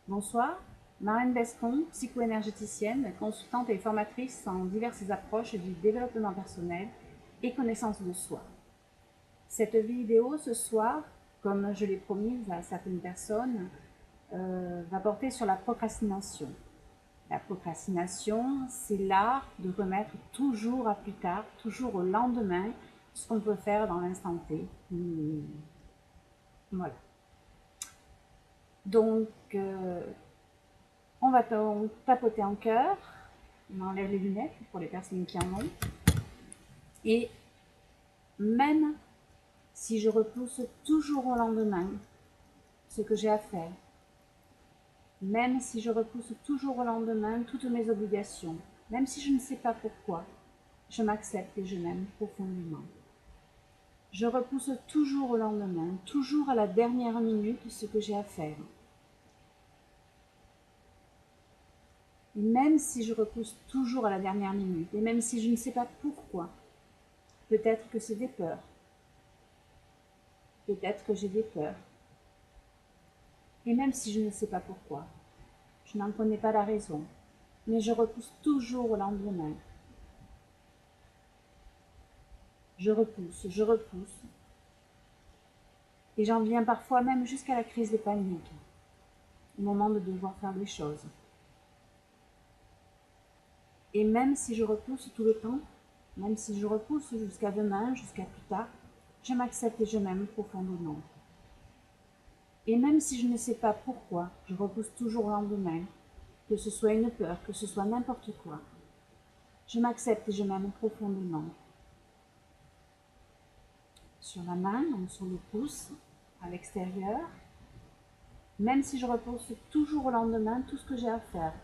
Bonsoir, Marlène Bescon, psycho-énergéticienne, consultante et formatrice en diverses approches du développement personnel et connaissance de soi. Cette vidéo ce soir, comme je l'ai promise à certaines personnes, va porter sur la procrastination. La procrastination, c'est l'art de remettre toujours à plus tard, toujours au lendemain, ce qu'on peut faire dans l'instant T. Voilà. Donc, on va tapoter en cœur, on enlève les lunettes pour les personnes qui en ont. Et même si je repousse toujours au lendemain ce que j'ai à faire, même si je repousse toujours au lendemain toutes mes obligations, même si je ne sais pas pourquoi, je m'accepte et je m'aime profondément. Je repousse toujours au lendemain, toujours à la dernière minute ce que j'ai à faire. Et même si je repousse toujours à la dernière minute, et même si je ne sais pas pourquoi, peut-être que c'est des peurs, peut-être que j'ai des peurs, et même si je ne sais pas pourquoi, je n'en connais pas la raison, mais je repousse toujours au lendemain. Je repousse, et j'en viens parfois même jusqu'à la crise de panique, au moment de devoir faire des choses. Et même si je repousse tout le temps, même si je repousse jusqu'à demain, jusqu'à plus tard, je m'accepte et je m'aime profondément. Et même si je ne sais pas pourquoi, je repousse toujours au lendemain, que ce soit une peur, que ce soit n'importe quoi. Je m'accepte et je m'aime profondément. Sur la main, donc sur le pouce, à l'extérieur, même si je repousse toujours au lendemain tout ce que j'ai à faire.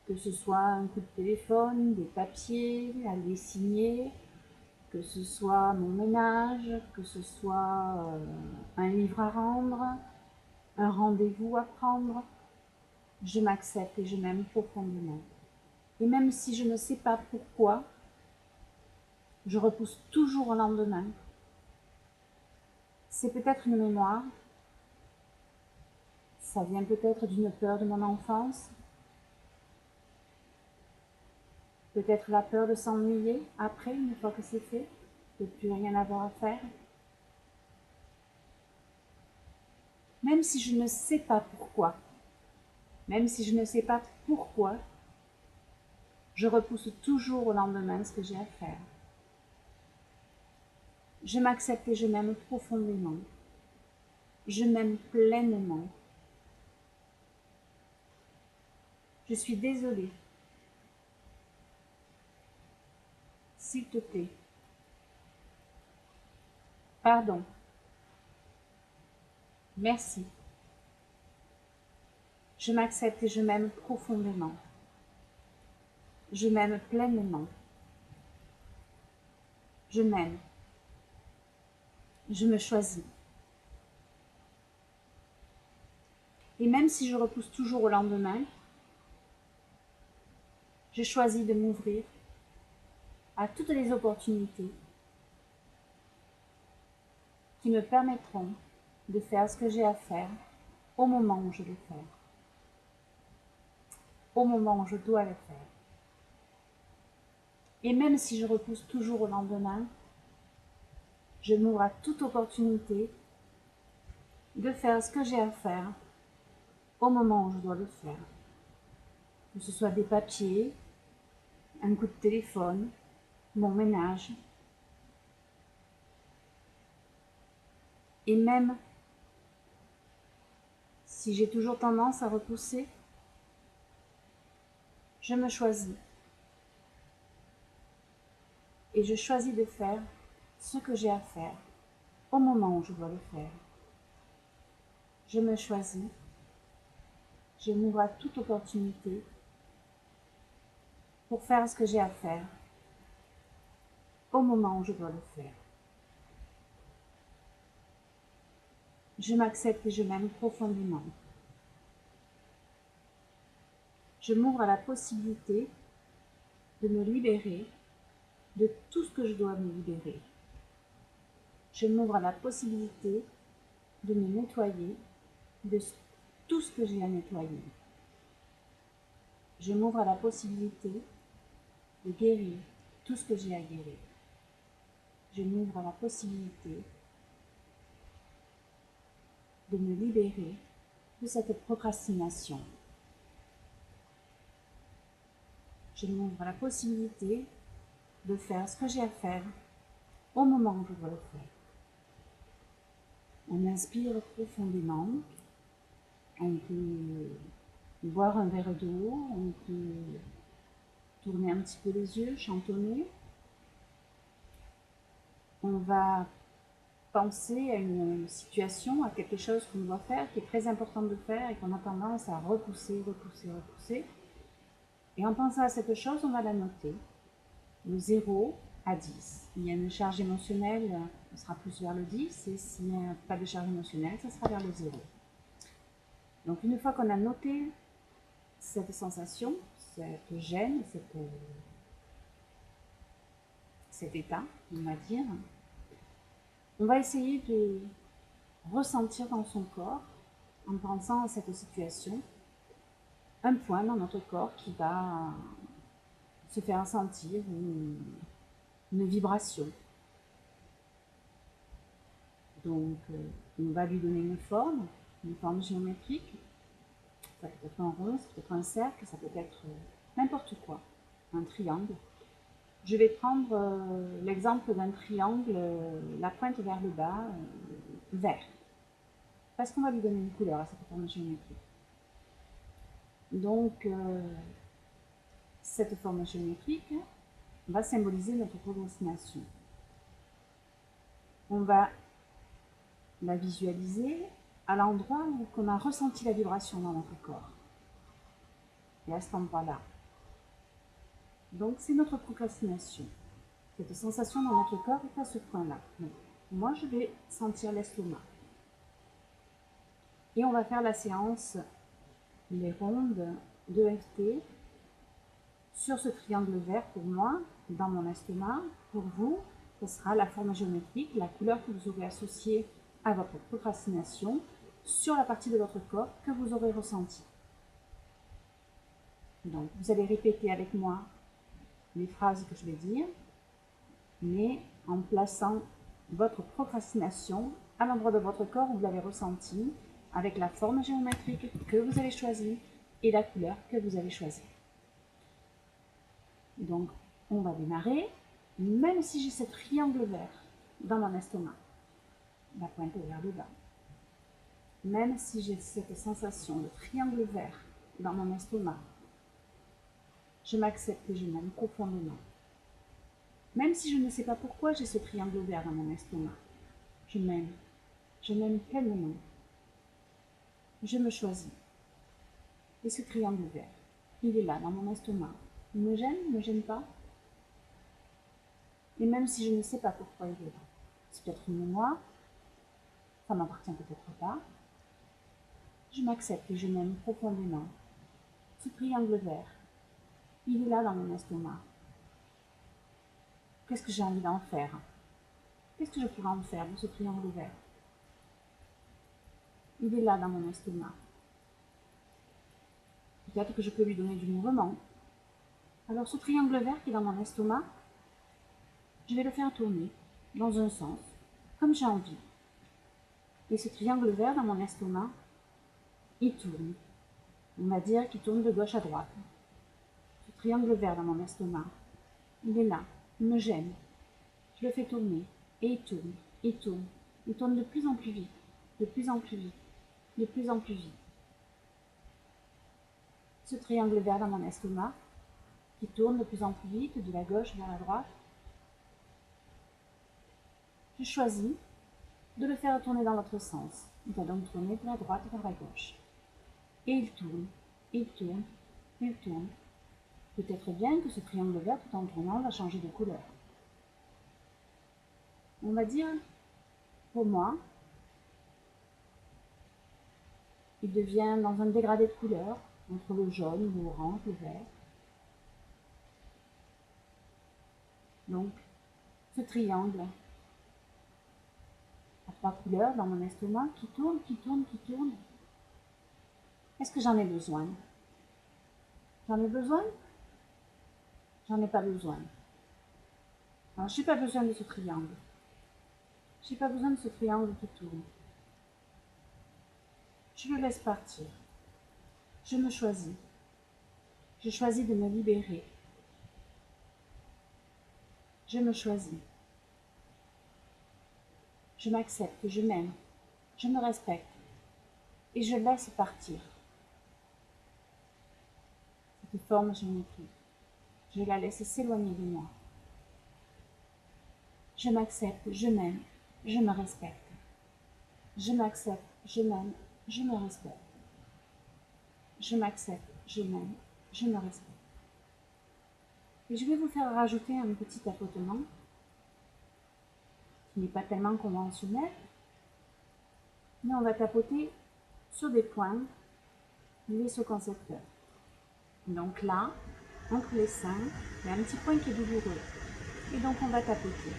Que ce soit un coup de téléphone, des papiers, à les signer, que ce soit mon ménage, que ce soit un livre à rendre, un rendez-vous à prendre, je m'accepte et je m'aime profondément. Et même si je ne sais pas pourquoi, je repousse toujours au lendemain. C'est peut-être une mémoire, ça vient peut-être d'une peur de mon enfance, peut-être la peur de s'ennuyer après, une fois que c'est fait, de plus rien avoir à faire. Même si je ne sais pas pourquoi, même si je ne sais pas pourquoi, je repousse toujours au lendemain ce que j'ai à faire. Je m'accepte et je m'aime profondément. Je m'aime pleinement. Je suis désolée. S'il te plaît. Pardon. Merci. Je m'accepte et je m'aime profondément. Je m'aime pleinement. Je m'aime. Je me choisis. Et même si je repousse toujours au lendemain, je choisis de m'ouvrir à toutes les opportunités qui me permettront de faire ce que j'ai à faire au moment où je le fais, au moment où je dois le faire. Et même si je repousse toujours au lendemain, je m'ouvre à toute opportunité de faire ce que j'ai à faire au moment où je dois le faire. Que ce soit des papiers, un coup de téléphone, mon ménage. Et même si j'ai toujours tendance à repousser, je me choisis. Et je choisis de faire ce que j'ai à faire au moment où je dois le faire. Je me choisis. Je m'ouvre à toute opportunité pour faire ce que j'ai à faire au moment où je dois le faire. Je m'accepte et je m'aime profondément. Je m'ouvre à la possibilité de me libérer de tout ce que je dois me libérer. Je m'ouvre à la possibilité de me nettoyer de tout ce que j'ai à nettoyer. Je m'ouvre à la possibilité de guérir tout ce que j'ai à guérir. Je m'ouvre à la possibilité de me libérer de cette procrastination. Je m'ouvre à la possibilité de faire ce que j'ai à faire au moment où je dois le faire. On inspire profondément, on peut boire un verre d'eau, on peut tourner un petit peu les yeux, chantonner. On va penser à une situation, à quelque chose qu'on doit faire, qui est très important de faire et qu'on a tendance à repousser. Et en pensant à cette chose, on va la noter, de 0 à 10. Il y a une charge émotionnelle, ça sera plus vers le 10, et s'il n'y a pas de charge émotionnelle, ça sera vers le 0. Donc une fois qu'on a noté cette sensation, cette gêne, cet état, on va dire, on va essayer de ressentir dans son corps, en pensant à cette situation, un point dans notre corps qui va se faire sentir une vibration. Donc, on va lui donner une forme géométrique. Ça peut être un rond, ça peut être un cercle, ça peut être n'importe quoi, un triangle. Je vais prendre l'exemple d'un triangle, la pointe vers le bas, vert. Parce qu'on va lui donner une couleur à cette forme géométrique. Donc, cette forme géométrique va symboliser notre procrastination. On va la visualiser à l'endroit où on a ressenti la vibration dans notre corps. Et à cet endroit-là. Donc, c'est notre procrastination. Cette sensation dans notre corps est à ce point-là. Moi, je vais sentir l'estomac. Et on va faire la séance, les rondes de FT sur ce triangle vert pour moi, dans mon estomac. Pour vous, ce sera la forme géométrique, la couleur que vous aurez associée à votre procrastination sur la partie de votre corps que vous aurez ressentie. Donc, vous allez répéter avec moi les phrases que je vais dire, mais en plaçant votre procrastination à l'endroit de votre corps où vous l'avez ressenti, avec la forme géométrique que vous avez choisie et la couleur que vous avez choisie. Donc, on va démarrer, même si j'ai ce triangle vert dans mon estomac, la pointe vers le bas. Même si j'ai cette sensation de triangle vert dans mon estomac, je m'accepte et je m'aime profondément. Même si je ne sais pas pourquoi j'ai ce triangle vert dans mon estomac, je m'aime pleinement. Je me choisis. Et ce triangle vert, il est là dans mon estomac. Il me gêne pas. Et même si je ne sais pas pourquoi il est là, c'est peut-être une mémoire, ça m'appartient peut-être pas. Je m'accepte et je m'aime profondément. Ce triangle vert, il est là dans mon estomac. Qu'est-ce que j'ai envie d'en faire? Qu'est-ce que je pourrais en faire de ce triangle vert? Il est là dans mon estomac. Peut-être que je peux lui donner du mouvement. Alors ce triangle vert qui est dans mon estomac, je vais le faire tourner dans un sens, comme j'ai envie. Et ce triangle vert dans mon estomac, il tourne. On va dire qu'il tourne de gauche à droite. Ce triangle vert dans mon estomac, il est là, il me gêne. Je le fais tourner, et il tourne, il tourne. Il tourne de plus en plus vite, de plus en plus vite, de plus en plus vite. Ce triangle vert dans mon estomac, qui tourne de plus en plus vite, de la gauche vers la droite, je choisis de le faire tourner dans l'autre sens. Il va donc tourner de la droite vers la gauche. Et il tourne, il tourne, il tourne. Peut-être bien que ce triangle vert, tout en tournant, va changer de couleur. On va dire, pour moi, il devient dans un dégradé de couleur, entre le jaune, l'orange, le vert. Donc, ce triangle à 3 couleurs dans mon estomac qui tourne, qui tourne, qui tourne. Est-ce que j'en ai besoin? J'en ai besoin? J'en ai pas besoin. Alors, je n'ai pas besoin de ce triangle. Je n'ai pas besoin de ce triangle qui tourne. Je le laisse partir. Je me choisis. Je choisis de me libérer. Je me choisis. Je m'accepte, je m'aime, je me respecte et je laisse partir cette forme géométrique. Je la laisse s'éloigner de moi. Je m'accepte, je m'aime, je me respecte. Je m'accepte, je m'aime, je me respecte. Je m'accepte, je m'aime, je me respecte. Et je vais vous faire rajouter un petit tapotement qui n'est pas tellement conventionnel, mais on va tapoter sur des points liés au concepteur. Donc là, entre les seins, il y a un petit point qui est douloureux. Et donc on va tapoter.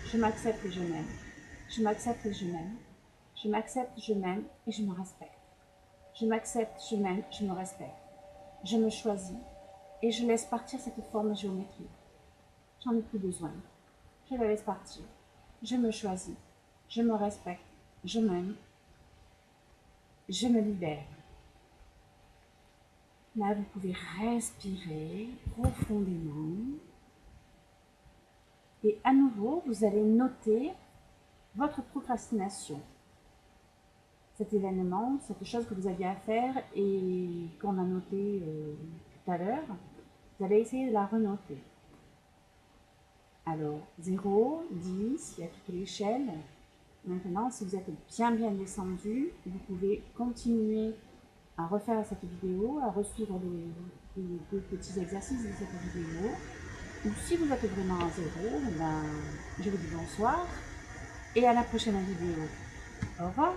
Je m'accepte et je m'aime. Je m'accepte et je m'aime. Je m'accepte, je m'aime et je me respecte. Je m'accepte, je m'aime, je me respecte. Je me choisis et je laisse partir cette forme géométrique. J'en ai plus besoin. Je la laisse partir. Je me choisis. Je me respecte. Je m'aime. Je me libère. Là, vous pouvez respirer profondément. Et à nouveau, vous allez noter votre procrastination. Cet événement, cette chose que vous aviez à faire et qu'on a noté tout à l'heure, vous allez essayer de la renoter. Alors, 0, 10, il y a toute l'échelle. Maintenant, si vous êtes bien descendu, vous pouvez continuer à refaire cette vidéo, à resuivre les deux petits exercices de cette vidéo. Ou si vous êtes vraiment à 0, ben, je vous dis bonsoir et à la prochaine vidéo. Au revoir.